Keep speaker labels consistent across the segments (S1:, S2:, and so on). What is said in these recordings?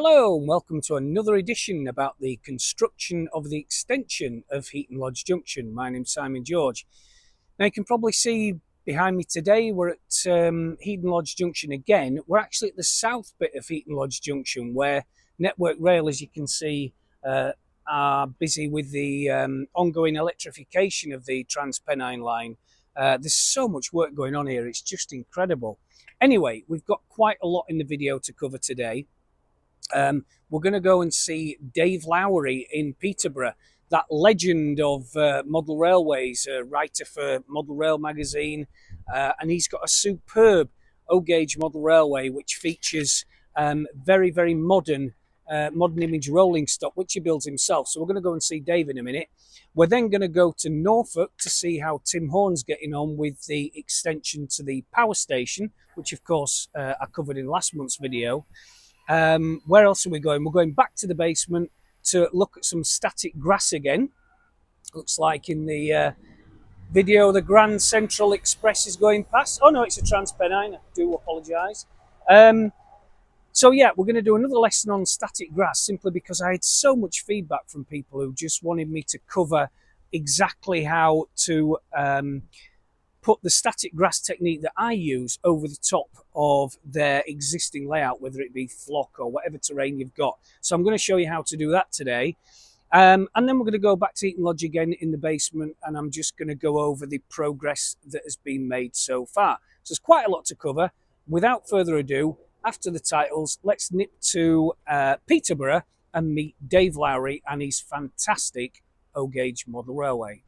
S1: Hello and welcome to another edition about the construction of the extension of Heaton Lodge Junction. My name's Simon George. Now you can probably see behind me today we're at Heaton Lodge Junction again. We're actually at the south bit of Heaton Lodge Junction where Network Rail, as you can see, are busy with the ongoing electrification of the Transpennine line. There's so much work going on here, it's just incredible. Anyway, we've got quite a lot in the video to cover today. We're going to go and see Dave Lowery in Peterborough, that legend of model railways, writer for Model Rail magazine, and he's got a superb O-gauge model railway which features very, very modern image rolling stock, which he builds himself. So we're going to go and see Dave in a minute. We're then going to go to Norfolk to see how Tim Horn's getting on with the extension to the power station, which of course I covered in last month's video. Where else are we going? We're going back to the basement to look at some static grass again. Looks like in the video the Grand Central Express is going past. Oh no, it's a Transpennine, I do apologise. So yeah, we're going to do another lesson on static grass simply because I had so much feedback from people who just wanted me to cover exactly how to put the static grass technique that I use over the top of their existing layout, whether it be flock or whatever terrain you've got. So I'm going to show you how to do that today. And then we're going to go back to Heaton Lodge again in the basement, and I'm just going to go over the progress that has been made so far. So there's quite a lot to cover. Without further ado, after the titles, let's nip to Peterborough and meet Dave Lowery and his fantastic O-gauge model railway.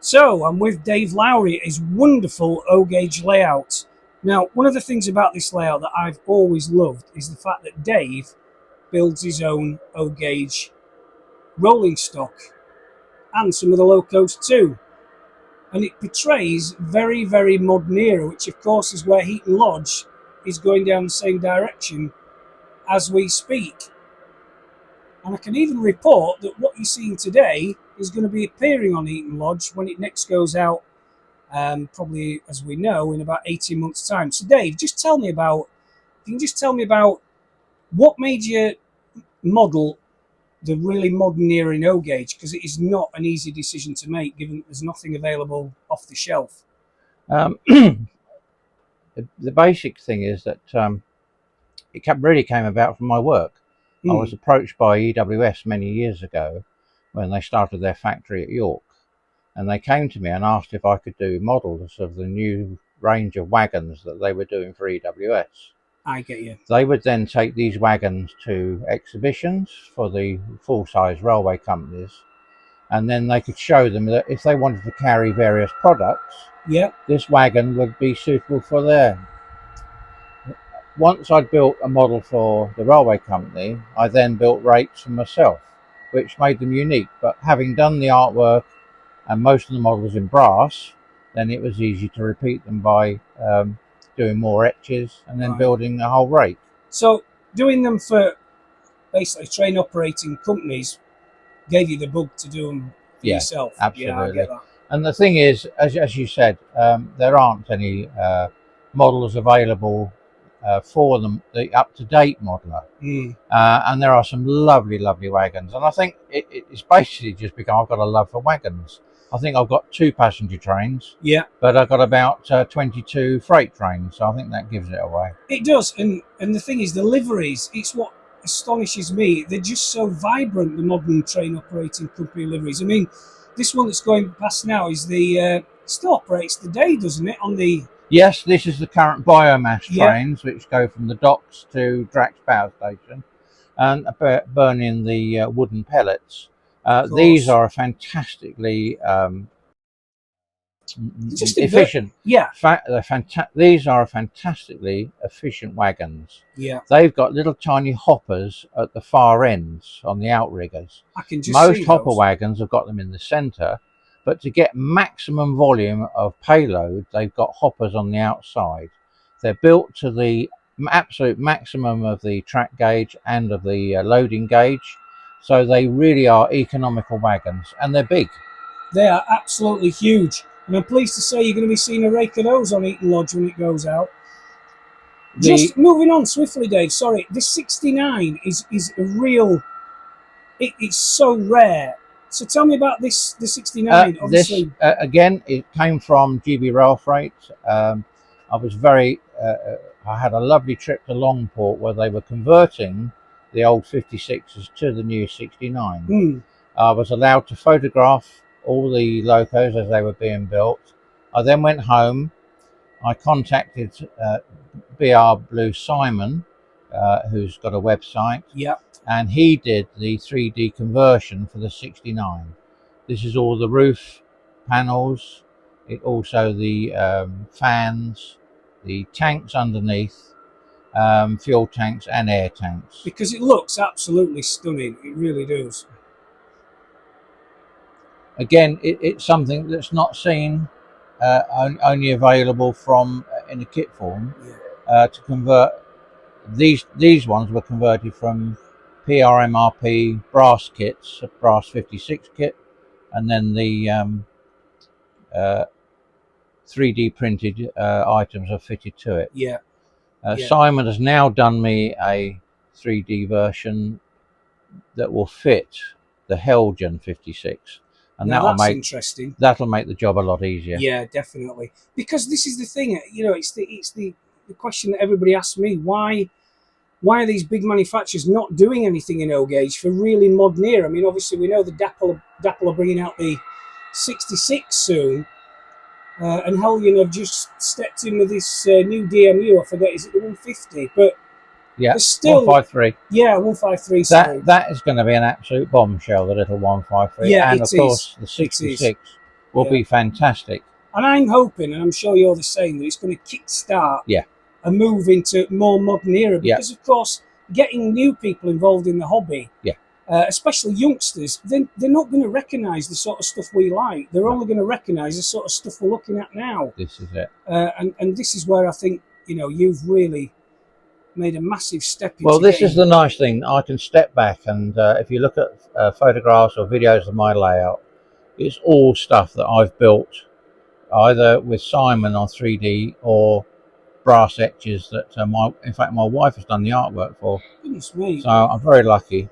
S1: So I'm with Dave Lowery at his wonderful O-gauge layout. Now, one of the things about this layout that I've always loved is the fact that Dave builds his own O-gauge rolling stock and some of the locos too. And it portrays very, very modern era, which of course is where Heaton Lodge is going down the same direction as we speak. And I can even report that what you're seeing today is going to be appearing on Heaton Lodge when it next goes out, probably, as we know, in about 18 months' time. So Dave, just tell me about, you can just tell me about what made you model the really modern era in O-gauge, because it is not an easy decision to make given that there's nothing available off the shelf.
S2: The basic thing is that it really came about from my work. I was approached by EWS many years ago when they started their factory at York, and they came to me and asked if I could do models of the new range of wagons that they were doing for EWS.
S1: I get you.
S2: They would then take these wagons to exhibitions for the full-size railway companies, and then they could show them that if they wanted to carry various products, this wagon would be suitable for them. Once I'd built a model for the railway company, I then built rakes for myself, which made them unique. But having done the artwork and most of the models in brass, then it was easy to repeat them by doing more etches and then building the whole rake.
S1: So doing them for basically train operating companies gave you the bug to do them for yourself.
S2: Absolutely.
S1: Yeah, I get that.
S2: And the thing is, as you said, there aren't any models available for them, the up-to-date modeler. And there are some lovely wagons, and I think it's basically just because I've got a love for wagons. I think I've got 2 passenger trains.
S1: Yeah.
S2: But I've got about 22 freight trains, so I think that gives it away.
S1: It does, and the thing is, the liveries, it's what astonishes me. They're just so vibrant, the modern train operating company liveries. I mean, this one that's going past now is the, still operates today, doesn't it, on the...
S2: Yes, this is the current biomass trains, which go from the docks to Drax Power Station, and burning the wooden pellets. These are fantastically efficient.
S1: Yeah.
S2: These are fantastically efficient wagons.
S1: Yeah.
S2: They've got little tiny hoppers at the far ends on the outriggers.
S1: I can just
S2: Most
S1: see
S2: hopper
S1: those.
S2: wagons have got them in the centre, but to get maximum volume of payload, they've got hoppers on the outside. They're built to the absolute maximum of the track gauge and of the loading gauge, so they really are economical wagons, and they're big.
S1: They are absolutely huge. And I'm pleased to say you're going to be seeing a rake of those on Eaton Lodge when it goes out. Just moving on swiftly, Dave, sorry. This 69 is a real... It's so rare. So tell me about the 69, obviously.
S2: This, again, it came from GB Rail Freight. I was very... I had a lovely trip to Longport where they were converting the old 56s to the new 69. I was allowed to photograph all the locos as they were being built. I then went home. I contacted BR Blue Simon, who's got a website.
S1: Yeah.
S2: And he did the 3D conversion for the 69. This is all the roof panels. It also the fans, the tanks underneath, fuel tanks and air tanks.
S1: Because it looks absolutely stunning. It really does.
S2: Again, it's something that's not seen, only available from in a kit form. To convert these ones were converted from PRMRP brass kits, a brass 56 kit, and then the 3D printed items are fitted to it.
S1: Yeah.
S2: Simon has now done me a 3D version that will fit the Helgen 56. And
S1: that's interesting.
S2: That'll make the job a lot easier.
S1: Yeah, definitely. Because this is the thing, it's the question that everybody asks me: why are these big manufacturers not doing anything in O gauge for really modern era? I mean, obviously we know the Dapple are bringing out the 66 soon, and Helgen have just stepped in with this new DMU. I forget, is it the 150? But
S2: yeah,
S1: still
S2: 153.
S1: Yeah, 153. Sorry.
S2: That is going to be an absolute bombshell, the little 153.
S1: Yeah,
S2: and of course the 66 will be fantastic.
S1: And I'm hoping, and I'm sure you're the same, that it's going to kickstart a move into more modern era. Because of course, getting new people involved in the hobby, especially youngsters, they're not going to recognise the sort of stuff we like. They're only going to recognise the sort of stuff we're looking at now.
S2: This is it.
S1: And this is where I think you've really made a massive step into.
S2: Well, this is the nice thing. I can step back and if you look at photographs or videos of my layout, it's all stuff that I've built either with Simon on 3D or brass etches that in fact my wife has done the artwork for.
S1: Goodness me.
S2: So I'm very lucky.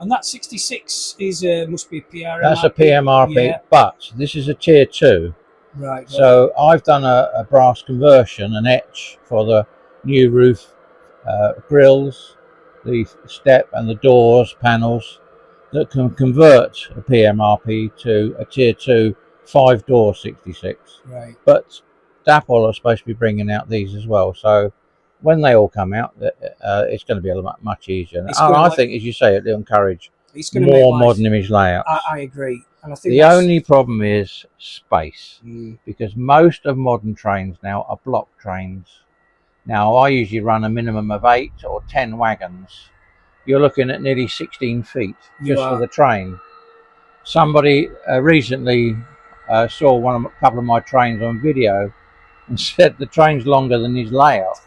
S1: And that 66 is must be a PRMRP.
S2: That's a PMRP, but this is a tier 2.
S1: Right.
S2: So I've done a brass conversion, an etch for the new roof grills, the step and the doors panels that can convert a PMRP to a tier 2 5-door 66.
S1: Right.
S2: But Dapple are supposed to be bringing out these as well. So when they all come out, it's going to be a lot much easier. And I think, as you say, it'll encourage more modern image layouts.
S1: I agree. And I think
S2: the only problem is space, because most of modern trains now are block trains. Now, I usually run a minimum of 8 or 10 wagons. You're looking at nearly 16 feet just for the train. Somebody recently saw a couple of my trains on video and said the train's longer than his layout.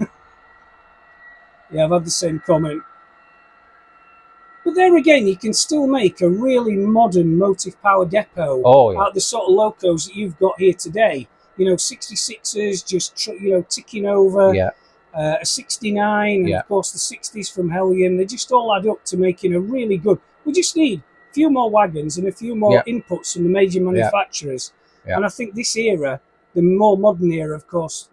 S1: Yeah, I've had the same comment. But there again, you can still make a really modern motive power depot out of the sort of locos that you've got here today. 66ers just ticking over.
S2: Yeah.
S1: A 69, and of course the 60s from Helgen. They just all add up to making a really good. We just need few more wagons and a few more inputs from the major manufacturers. And I think this era, the more modern era, of course,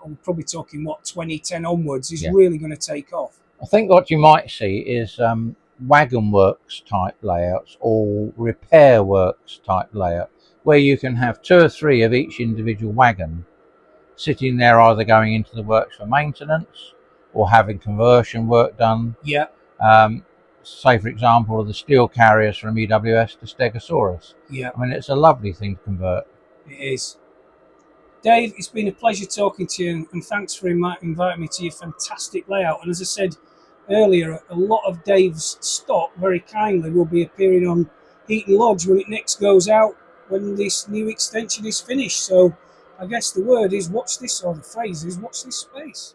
S1: I'm probably talking, what, 2010 onwards, is really going to take off.
S2: I think what you might see is wagon works type layouts or repair works type layout, where you can have 2 or 3 of each individual wagon sitting there, either going into the works for maintenance or having conversion work done.
S1: Yeah.
S2: Say, for example, the steel carriers from EWS to Stegosaurus.
S1: Yeah.
S2: I mean, it's a lovely thing to convert.
S1: It is. Dave, it's been a pleasure talking to you, and thanks for inviting me to your fantastic layout. And as I said earlier, a lot of Dave's stock very kindly will be appearing on Heaton Lodge when it next goes out, when this new extension is finished. So I guess the word is watch this, or the phrase is watch this space.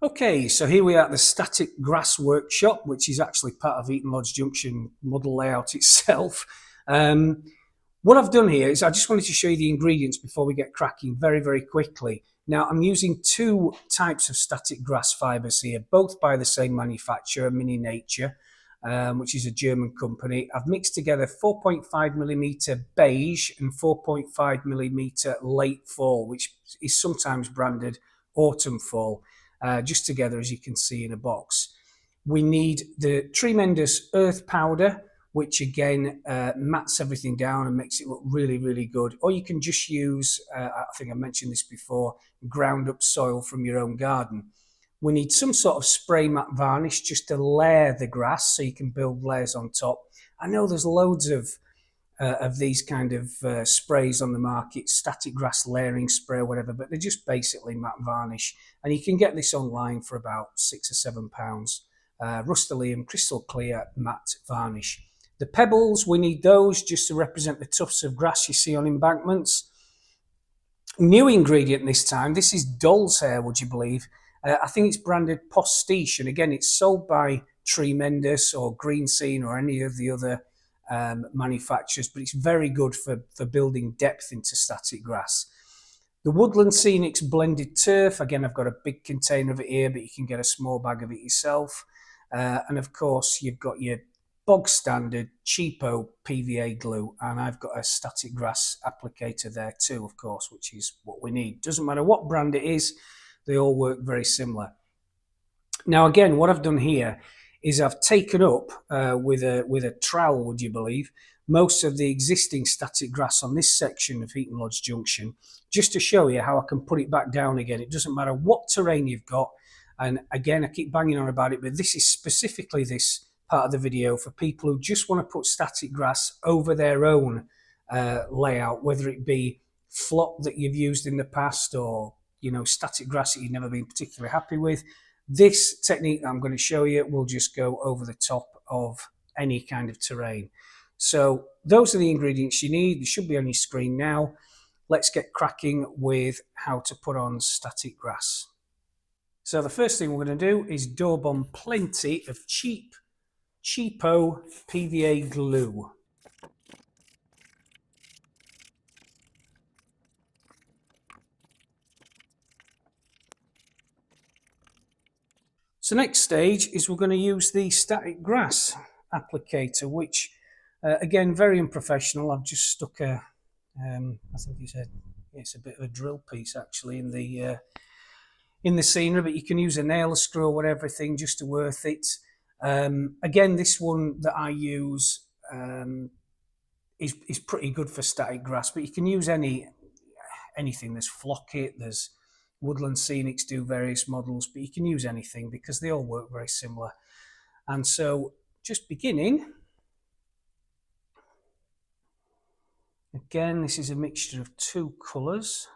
S1: Okay, so here we are at the Static Grass Workshop, which is actually part of Heaton Lodge Junction model layout itself. What I've done here is I just wanted to show you the ingredients before we get cracking very, very quickly. Now, I'm using 2 types of static grass fibres here, both by the same manufacturer, Mini Nature, which is a German company. I've mixed together 4.5mm beige and 4.5mm late fall, which is sometimes branded autumn fall. Just together, as you can see in a box. We need the tremendous earth powder, which again mats everything down and makes it look really, really good. Or you can just use, I think I mentioned this before, ground up soil from your own garden. We need some sort of spray matte varnish just to layer the grass so you can build layers on top. I know there's loads of these kind of sprays on the market, static grass layering spray or whatever, but they're just basically matte varnish. And you can get this online for about £6 or £7. Rust-Oleum crystal clear matte varnish. The pebbles, we need those just to represent the tufts of grass you see on embankments. New ingredient this time, this is doll's hair, would you believe? I think it's branded Postiche, and again, it's sold by Tremendous or Green Scene or any of the other manufacturers, but it's very good for building depth into static grass. The Woodland Scenics blended turf, again, I've got a big container of it here, but you can get a small bag of it yourself. And of course, you've got your bog standard cheapo PVA glue, and I've got a static grass applicator there too, of course, which is what we need. Doesn't matter what brand it is, they all work very similar. Now again, what I've done here is I've taken up with a trowel, would you believe, most of the existing static grass on this section of Heaton Lodge Junction, just to show you how I can put it back down again. It doesn't matter what terrain you've got, and again, I keep banging on about it, but this is specifically this part of the video for people who just want to put static grass over their own layout, whether it be flop that you've used in the past or, you know, static grass that you've never been particularly happy with. This technique that I'm going to show you will just go over the top of any kind of terrain. So those are the ingredients you need. They should be on your screen now. Let's get cracking with how to put on static grass. So the first thing we're going to do is daub on plenty of cheapo PVA glue. So next stage is we're going to use the static grass applicator, which again, very unprofessional. I've just stuck a, I think it's a bit of a drill piece actually in the scenery, but you can use a nail, a screw, or whatever thing just to worth it. Again, this one that I use is pretty good for static grass, but you can use anything. There's Flockit, there's Woodland Scenics do various models, but you can use anything because they all work very similar. And so just beginning, again, this is a mixture of two colours.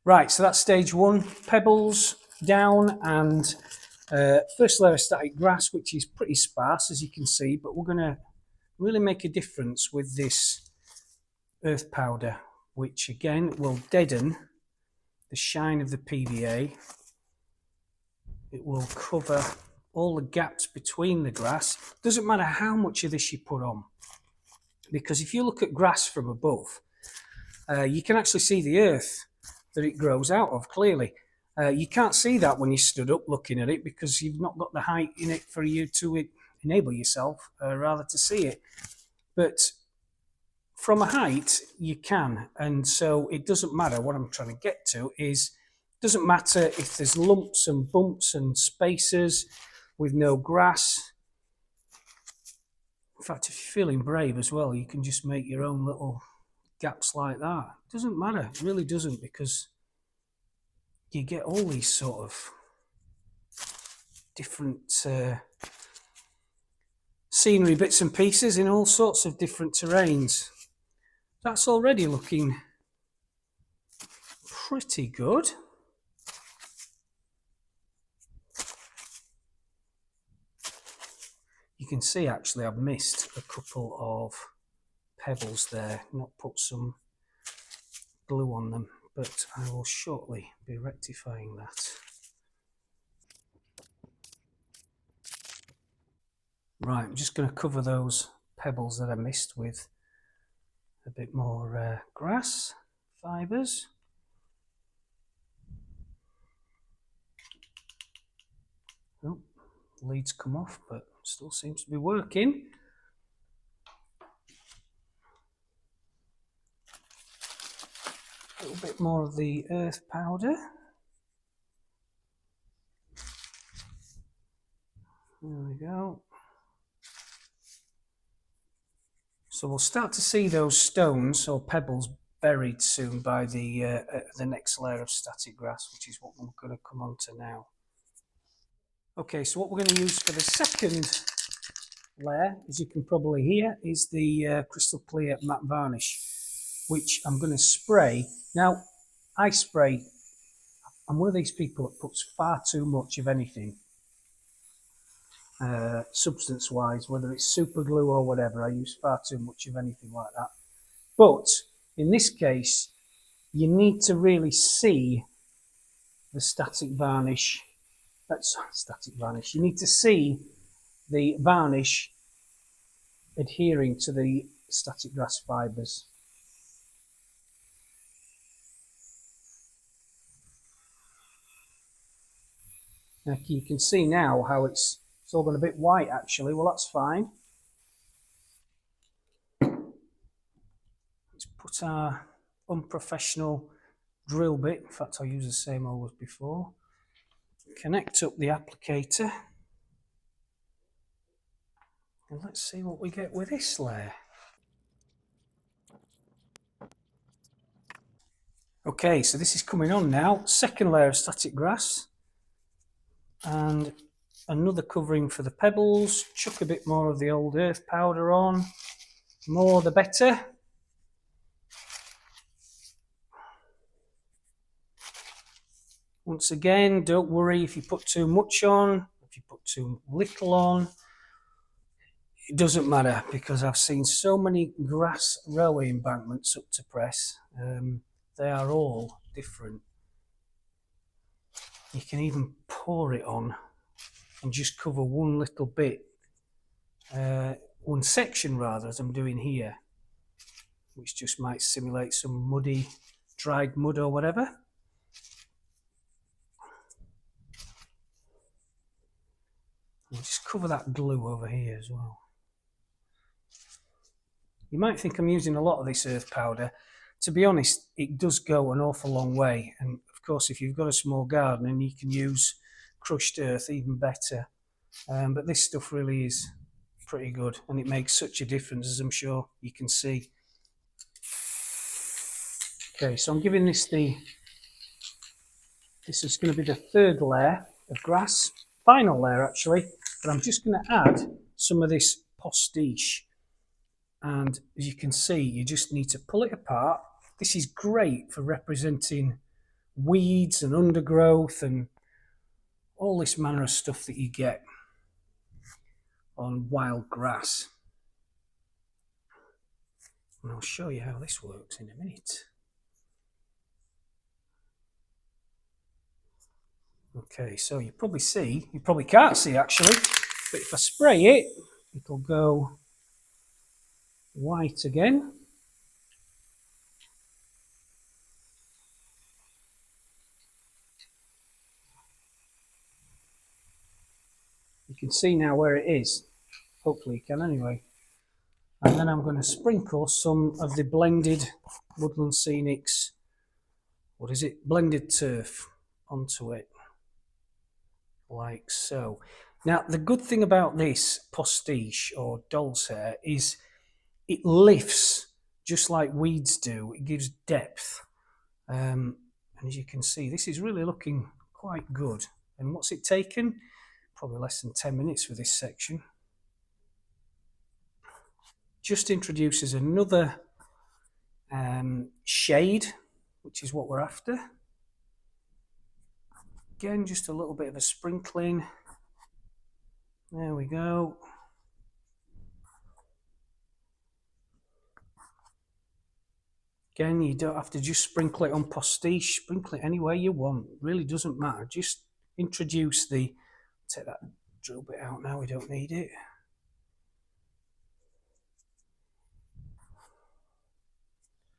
S1: Right, so that's stage one, pebbles down, and first layer of static grass, which is pretty sparse as you can see, but we're going to really make a difference with this earth powder, which again will deaden the shine of the PVA. It will cover all the gaps between the grass. Doesn't matter how much of this you put on, because if you look at grass from above, you can actually see the earth that it grows out of clearly. You can't see that when you stood up looking at it because you've not got the height in it for you to enable yourself rather to see it. But from a height you can, and so it doesn't matter. What I'm trying to get to is, it doesn't matter if there's lumps and bumps and spaces with no grass. In fact, if you're feeling brave as well, you can just make your own little gaps like that. It doesn't matter, it really doesn't, because you get all these sort of different scenery bits and pieces in all sorts of different terrains. That's already looking pretty good. You can see actually I've missed a couple of pebbles there, not put some glue on them, but I will shortly be rectifying that. Right, I'm just going to cover those pebbles that I missed with a bit more grass fibres. Oh, leads come off, but still seems to be working. A little bit more of the earth powder. There we go. So we'll start to see those stones or pebbles buried soon by the next layer of static grass, which is what we're going to come on to now. Okay, so what we're going to use for the second layer, as you can probably hear, is the crystal clear matte varnish, which I'm going to spray. Now, I'm one of these people that puts far too much of anything, substance-wise, whether it's super glue or whatever. I use far too much of anything like that. But in this case, you need to really see the static varnish. That's static varnish. You need to see the varnish adhering to the static grass fibres. Now you can see now how it's all gone a bit white actually. Well, that's fine. Let's put our unprofessional drill bit, in fact I'll use the same old as before, connect up the applicator, and let's see what we get with this layer. Okay, so this is coming on now. Second layer of static grass and another covering for the pebbles. Chuck a bit more of the old earth powder on. More the better. Once again, don't worry if you put too much on, if you put too little on. it doesn't matter, because I've seen so many grass railway embankments up to press. They are all different. You can even pour it on and just cover one little bit, one section rather, as I'm doing here, which just might simulate some muddy, dried mud or whatever. And just cover that glue over here as well. You might think I'm using a lot of this earth powder. To be honest, it does go an awful long way. And of course, if you've got a small garden, and you can use crushed earth, even better. But this stuff really is pretty good, and it makes such a difference, as I'm sure you can see. Okay, so I'm giving this this is going to be the third layer of grass, final layer actually, but I'm just going to add some of this postiche. And as you can see, you just need to pull it apart. This is great for representing weeds and undergrowth and all this manner of stuff that you get on wild grass. And I'll show you how this works in a minute. Okay, so you probably can't see actually, but if I spray it, it'll go white again. You can see now where it is. Hopefully you can anyway. And then I'm going to sprinkle some of the blended Woodland Scenics, blended turf onto it, like so. Now, the good thing about this postiche or doll's hair is it lifts just like weeds do. It gives depth. And as you can see, this is really looking quite good. And what's it taken? Probably less than 10 minutes for this section. Just introduces another shade, which is what we're after. Again, just a little bit of a sprinkling. There we go. Again, you don't have to just sprinkle it on postiche, sprinkle it anywhere you want. It really doesn't matter. Just introduce take that drill bit out now, we don't need it.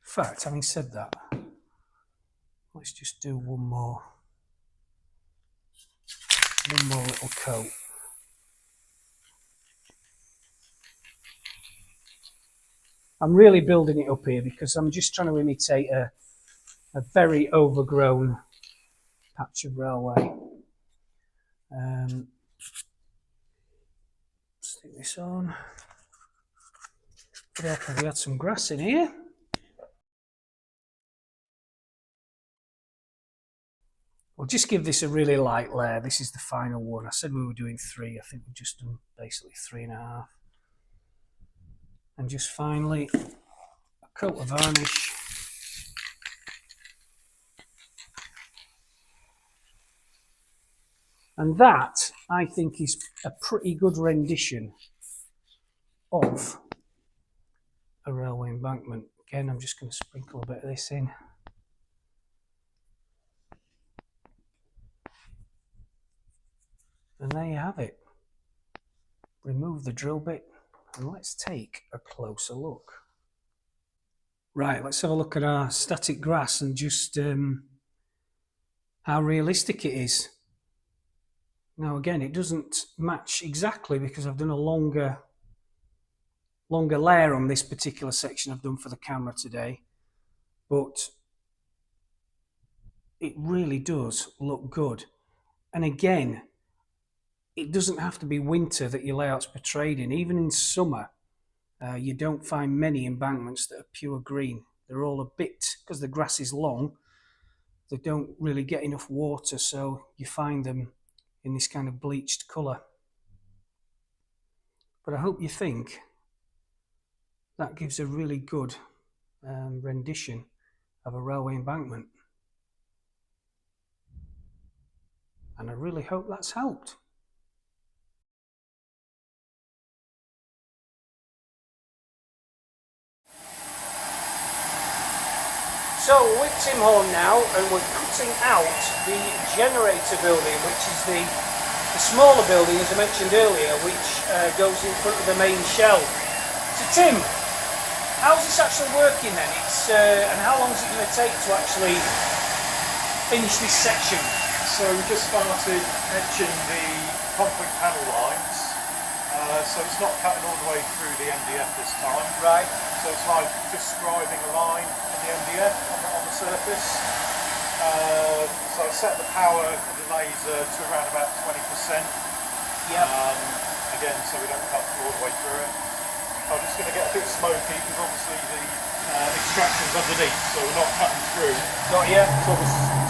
S1: In fact, having said that, let's just do one more little coat. I'm really building it up here because I'm just trying to imitate a very overgrown patch of railway. Stick this on. What else have we had? Some grass in here. We'll just give this a really light layer. This is the final one. I said we were doing 3. I think we've just done basically 3.5. And just finally, a coat of varnish. And that, I think, is a pretty good rendition of a railway embankment. Again, I'm just going to sprinkle a bit of this in. And there you have it. Remove the drill bit and let's take a closer look. Right, let's have a look at our static grass and just how realistic it is. Now again, it doesn't match exactly because I've done a longer layer on this particular section I've done for the camera today, but it really does look good. And again, it doesn't have to be winter that your layout's portrayed in. Even in summer, you don't find many embankments that are pure green. They're all a bit, because the grass is long, they don't really get enough water, so you find them in this kind of bleached colour. But I hope you think that gives a really good rendition of a railway embankment. And I really hope that's helped. So we're with Tim Horn now, and we're cutting out the generator building, which is the smaller building, as I mentioned earlier, which goes in front of the main shell. So Tim, how's this actually working then? And how long is it going to take to actually finish this section?
S3: So we just started etching the concrete panel lines. So it's not cutting all the way through the MDF this time.
S1: Right.
S3: So it's like just scribing a line in the MDF on the surface. So I set the power of the laser to around about 20%.
S1: Yeah.
S3: Again, so we don't cut all the way through it. I'm just going to get a bit smoky because obviously the extraction's underneath, so we're not cutting through.
S1: Got you.
S3: So the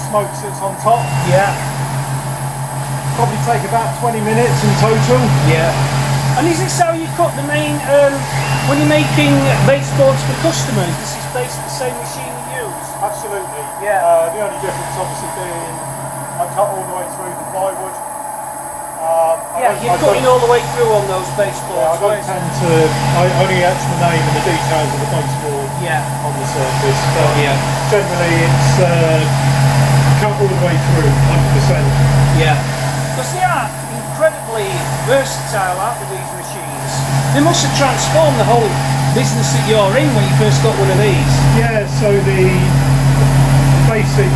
S3: smoke sits on top.
S1: Yeah.
S3: Probably take about 20 minutes in total.
S1: Yeah. And is this how you cut the main, when you're making baseboards for customers, this is basically the same machine you use?
S3: Absolutely.
S1: Yeah.
S3: The only difference obviously being I cut all the way through the plywood.
S1: Yeah, you're cutting all the way through on those baseboards.
S3: Yeah, I only etch the name and the details of the baseboard on the surface. But generally it's cut all the way through, 100%.
S1: Yeah. Because they are incredibly versatile, aren't they, these machines? They must have transformed the whole business that you're in when you first got one of these.
S3: Yeah, so the basic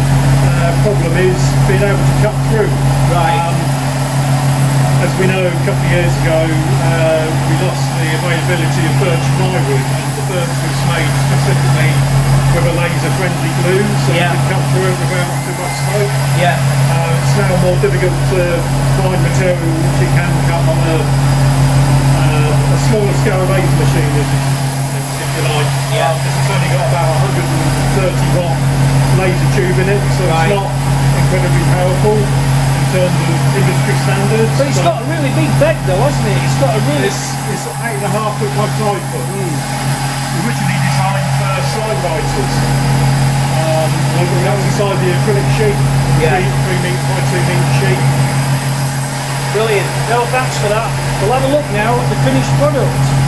S3: problem is being able to cut through.
S1: Right.
S3: As we know, a couple of years ago, we lost the availability of birch plywood, and the birch was made specifically with a laser-friendly glue, so you can cut through it without too much smoke.
S1: Yeah.
S3: It's now more difficult to find material which you can cut on a smaller scale laser machine, if you like.
S1: Yeah.
S3: This has only got about 130 watt laser tube in it, so it's not incredibly powerful in terms of industry standards.
S1: But it's got a really big bed though, hasn't it? It's got a really...
S3: It's 8.5 foot by 5 foot. Originally designed for slide risers. We have inside the acrylic sheet, 3 metre by 2 metre sheet.
S1: Brilliant. No, thanks for that. We'll have a look now at the finished product.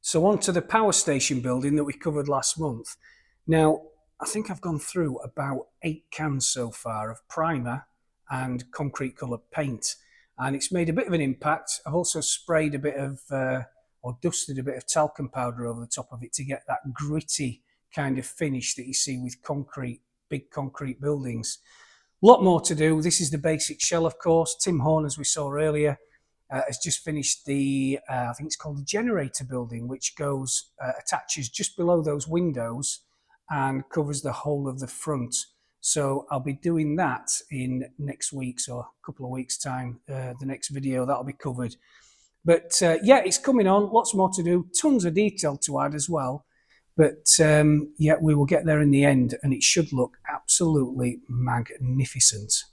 S1: So on to the power station building that we covered last month. Now, I think I've gone through about 8 cans so far of primer and concrete coloured paint, and it's made a bit of an impact. I've also sprayed a bit of, or dusted a bit of talcum powder over the top of it to get that gritty kind of finish that you see with concrete, big concrete buildings. A lot more to do. This is the basic shell, of course. Tim Horn, as we saw earlier, has just finished the, I think it's called the generator building, which goes, attaches just below those windows and covers the whole of the front. So I'll be doing that in next week's or a couple of weeks' time. The next video, that'll be covered. But yeah, it's coming on, lots more to do, tons of detail to add as well. But yeah, we will get there in the end, and it should look absolutely magnificent.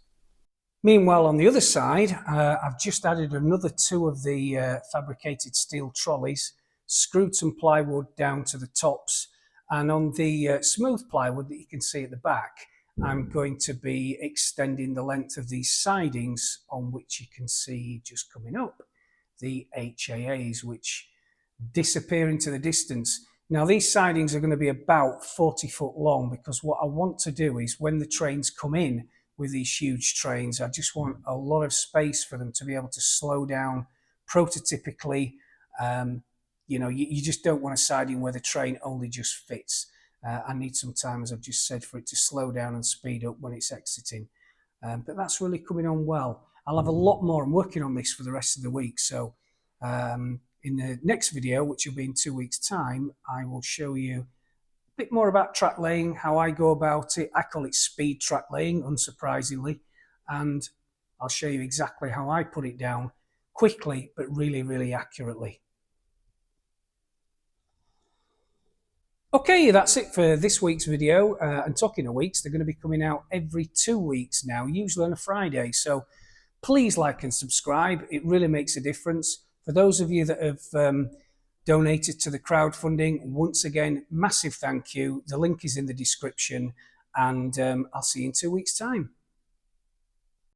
S1: Meanwhile, on the other side, I've just added another 2 of the fabricated steel trolleys, screwed some plywood down to the tops, and on the smooth plywood that you can see at the back, I'm going to be extending the length of these sidings, on which you can see just coming up the HAAs, which disappear into the distance. Now, these sidings are going to be about 40 foot long, because what I want to do is when the trains come in with these huge trains, I just want a lot of space for them to be able to slow down prototypically. You know, you just don't want a siding where the train only just fits. I need some time, as I've just said, for it to slow down and speed up when it's exiting. But that's really coming on well. I'll have a lot more. I'm working on this for the rest of the week. So in the next video, which will be in 2 weeks' time, I will show you bit more about track laying, how I go about it. I call it speed track laying, unsurprisingly, and I'll show you exactly how I put it down quickly but really, really accurately. Okay, that's it for this week's video. And talking of weeks, they're going to be coming out every 2 weeks now, usually on a Friday. So please like and subscribe. It really makes a difference. For those of you that have donated to the crowdfunding, once again, massive thank you. The link is in the description, and I'll see you in 2 weeks' time.